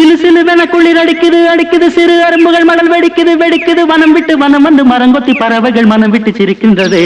சிலு சிலுவென குளிர் அடிக்குது அடிக்குது சிறு அரும்புகள் மணல் வெடிக்குது வெடிக்குது வனம் விட்டு வனம் வந்து மரங்கொத்தி பறவைகள் மனம் விட்டு சிரிக்கின்றதே.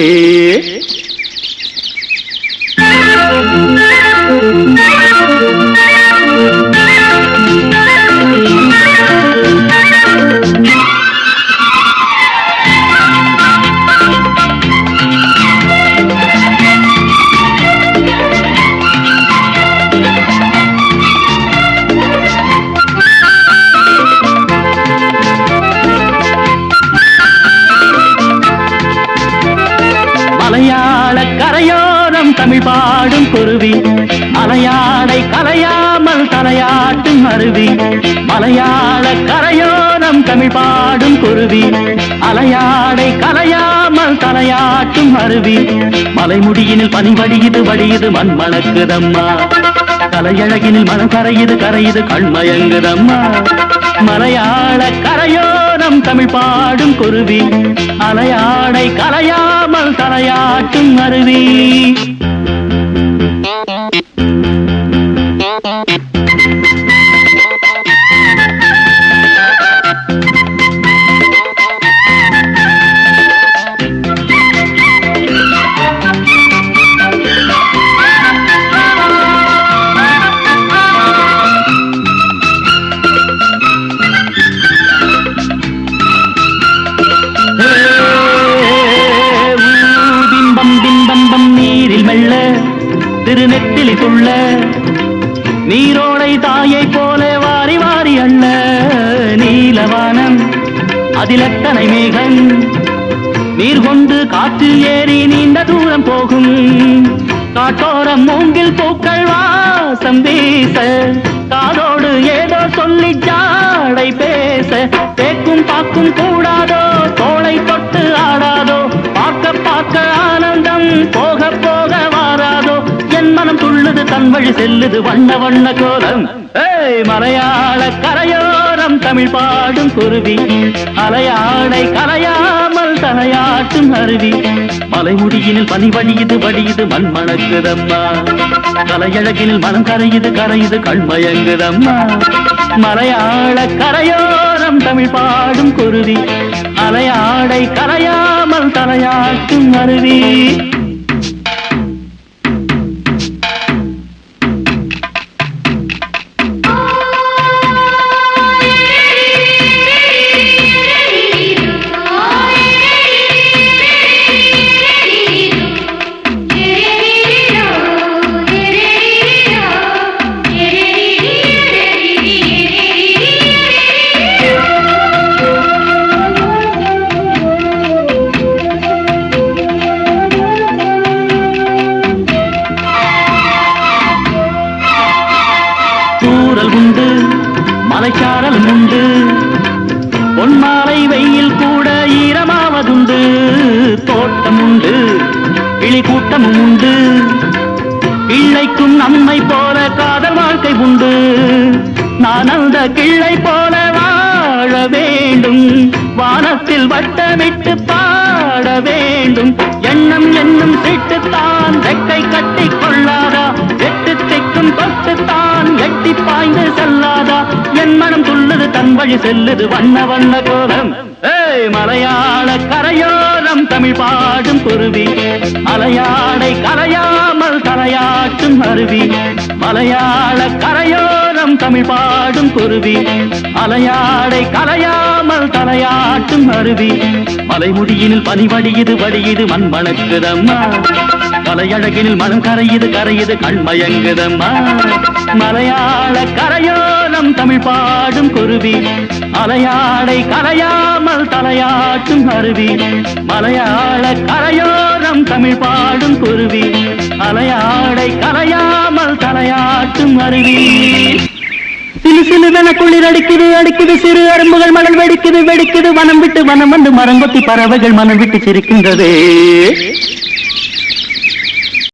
மலையாள கரையோரம் தமிழ் பாடும் குருவி அலையாடை கலையாமல் தலையாட்டும் அருவி. மலையாள கரையோரம் தமிழ் பாடும் குருவி அலையாடை கலையாமல் தலையாட்டும் அருவி. மலைமுடியினில் பனி வடியுது வடியுது மண் மணக்குதம்மா. கலையழகினில் மனம் கரையுது கரையுது கண்மயங்குதம்மா. மலையாள கரையோரம் தமிழ் பாடும் குருவி அலையாடை கலையாமல் தலையாட்டும் அருவி. நீரில் மெல்ல திருநெத்திலி துள்ள நீரோடை தாயை போல வாரி வாரி அண்ண. நீலவானம் அதிலத்தனை மேகம் நீர் கொண்டு காற்று ஏறி நீண்ட தூரம் போகும். காட்டோரம் மூங்கில் பூக்கள் வாசம் வீச காதோடு ஏதோ சொல்லி ஜாடை பேச. தேக்கும் பாக்கும் கூடாதோ தோளை தொட்டு ஆடாதோ பார்க்க பார்க்க ஆனந்தம் போக போக வாராதோ. என் மனம் துள்ளுது தன் வழி செல்லுது வண்ண வண்ண கோலம். மலையாள கரையோரம் தமிழ் பாடும் குருவி அலையாடை கலையாமல் தலையாட்டும் அருவி. மலைமுடியினில் பனி வழியுது வழியுது மண் மணக்குதம்மா. கலையழகினில் மனம் கரையுது கரையுது கண்மயங்குதம்மா. மலையாள கரையோரம் தமிழ் பாடும் குருவி அலையாடை கலையாமல் தலையாட்டும் அருவி. உண்டு மலைச்சாரல் உண்டு பொன்மாலை வெயில் கூட ஈரமாவதுண்டு. தோட்டம் உண்டு கிளி கூட்டமும் உண்டு கிள்ளைக்கும் நம்மை போல காதல் வாழ்க்கை உண்டு. நான் அந்த கிள்ளை போல வாழ வேண்டும் வானத்தில் வட்டமிட்டு பாட வேண்டும். எண்ணம் என்னும் சீட்டுத்தான் ரெக்கை கட்டி கொள்ளாதா எட்டு திக்கும் தொட்டுத்தான் எட்டி பாய்ந்து செல்லாதா. என் மனம் துள்ளுது தன் வழி செல்லுது வண்ண வண்ண கோலம். மலையாள கரையோரம் தமிழ் பாடும் குருவி அலையாடை கலையாமல் தலையாட்டும் அருவி. மலையாள கரையோரம் தமிழ் பாடும் குருவி அலையாடை கலையாமல் தலையாட்டும் அருவி. மலைமுடியினில் பனி வடியுது வடியுது மண் மணக்குதம்மா. கலையழகினில் மனம் கரையுது கரையுது கண்மயங்குதம்மா. மலையாள கரையோரம் தமிழ் பாடும் குருவி அலையாடை கலையாமல் தலையாட்டும் அருவி. மலையாள கரையோரம் தமிழ் பாடும் குருவி அலையாடை கலையாமல் தலையாட்டும் அருவி. சிலு சிலுவென குளிர் அடிக்குது அடிக்குது சிறு அரும்புகள் மணல் வெடிக்குது வெடிக்குது வனம் விட்டு வனம் வந்து மரங்கொத்தி பறவைகள் மனம் விட்டு சிரிக்கின்றதே.